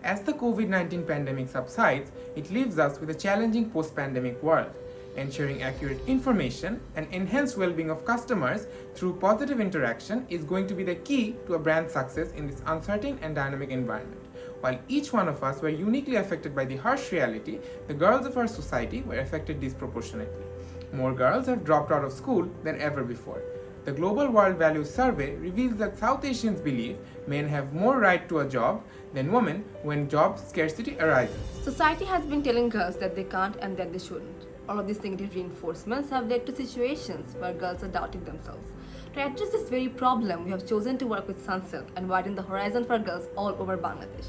As the COVID-19 pandemic subsides, it leaves us with a challenging post-pandemic world. Ensuring accurate information and enhanced well-being of customers through positive interaction is going to be the key to a brand's success in this uncertain and dynamic environment. While each one of us were uniquely affected by the harsh reality, the girls of our society were affected disproportionately. More girls have dropped out of school than ever before. The Global World Values Survey reveals that South Asians believe men have more right to a job than women when job scarcity arises. Society has been telling girls that they can't and that they shouldn't. All of these negative reinforcements have led to situations where girls are doubting themselves. To address this very problem, we have chosen to work with Sunsilk and widen the horizon for girls all over Bangladesh.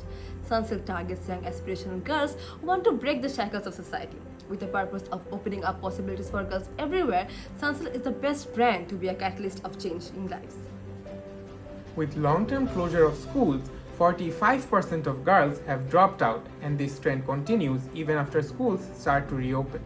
Sunsilk targets young aspirational girls who want to break the shackles of society. With the purpose of opening up possibilities for girls everywhere, Sunsilk is the best brand to be a catalyst of change in lives. With long-term closure of schools, 45% of girls have dropped out, and this trend continues even after schools start to reopen.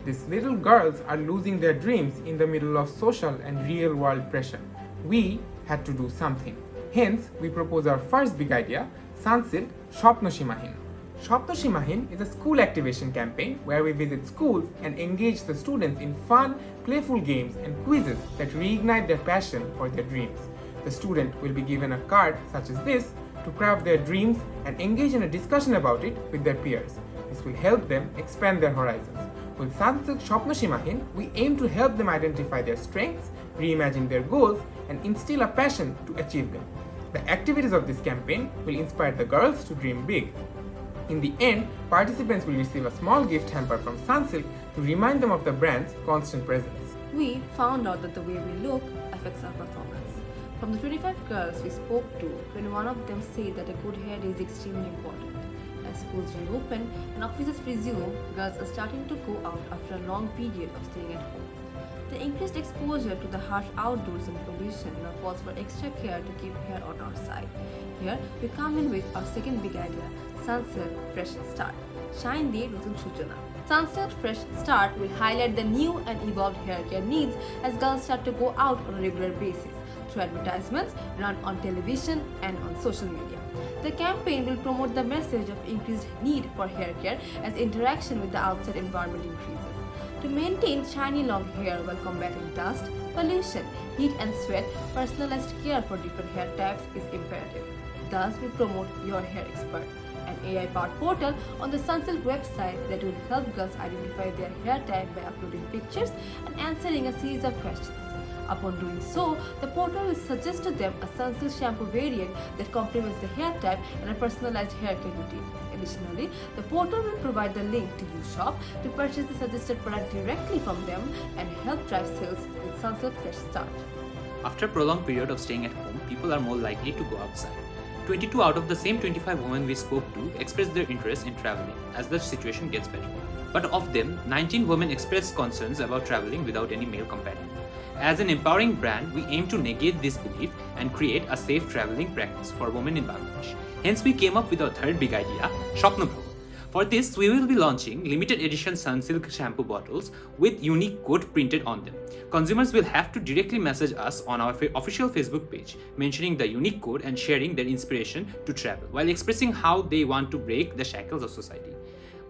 These little girls are losing their dreams in the middle of social and real-world pressure. We had to do something. Hence, we propose our first big idea, Sunsilk Shopno Shimahin. Shopno Shimahin is a school activation campaign where we visit schools and engage the students in fun, playful games and quizzes that reignite their passion for their dreams. The student will be given a card such as this to craft their dreams and engage in a discussion about it with their peers. This will help them expand their horizons. With Sunsilk Shopno Shimahin, we aim to help them identify their strengths, reimagine their goals, and instill a passion to achieve them. The activities of this campaign will inspire the girls to dream big. In the end, participants will receive a small gift hamper from Sunsilk to remind them of the brand's constant presence. We found out that the way we look affects our performance. From the 25 girls we spoke to, 21 of them say that a good hair is extremely important. As schools reopen and offices resume, girls are starting to go out after a long period of staying at home. The increased exposure to the harsh outdoors and pollution now calls for extra care to keep hair on our side. Here, we come in with our second big idea, Sunsilk Fresh Start. Shine the Nutun Suchana. Sunsilk Fresh Start will highlight the new and evolved hair care needs as girls start to go out on a regular basis through advertisements run on television and on social media. The campaign will promote the message of increased need for hair care as interaction with the outside environment increases. To maintain shiny long hair while combating dust, pollution, heat and sweat, personalized care for different hair types is imperative. Thus, we promote Your Hair Expert, an AI-powered portal on the Sunsilk website that will help girls identify their hair type by uploading pictures and answering a series of questions. Upon doing so, the portal will suggest to them a Sunsilk shampoo variant that complements the hair type and a personalized hair care routine. Additionally, the portal will provide the link to UShop to purchase the suggested product directly from them and help drive sales with Sunsilk Fresh Start. After a prolonged period of staying at home, people are more likely to go outside. 22 out of the same 25 women we spoke to expressed their interest in traveling as the situation gets better. But of them, 19 women expressed concerns about traveling without any male companion. As an empowering brand, we aim to negate this belief and create a safe traveling practice for women in Bangladesh. Hence, we came up with our third big idea, Shopno Bro. For this, we will be launching limited edition Sunsilk shampoo bottles with unique code printed on them. Consumers will have to directly message us on our official Facebook page, mentioning the unique code and sharing their inspiration to travel, while expressing how they want to break the shackles of society.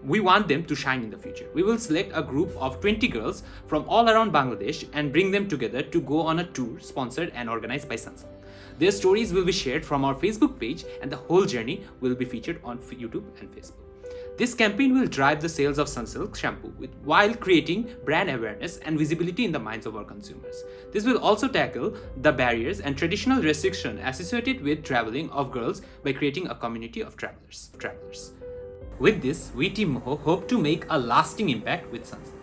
We want them to shine in the future. We will select a group of 20 girls from all around Bangladesh and bring them together to go on a tour sponsored and organized by Sunsilk. Their stories will be shared from our Facebook page and the whole journey will be featured on YouTube and Facebook. This campaign will drive the sales of Sunsilk shampoo while creating brand awareness and visibility in the minds of our consumers. This will also tackle the barriers and traditional restrictions associated with traveling of girls by creating a community of travelers. With this, we Team Moho hope to make a lasting impact with Sunsilk.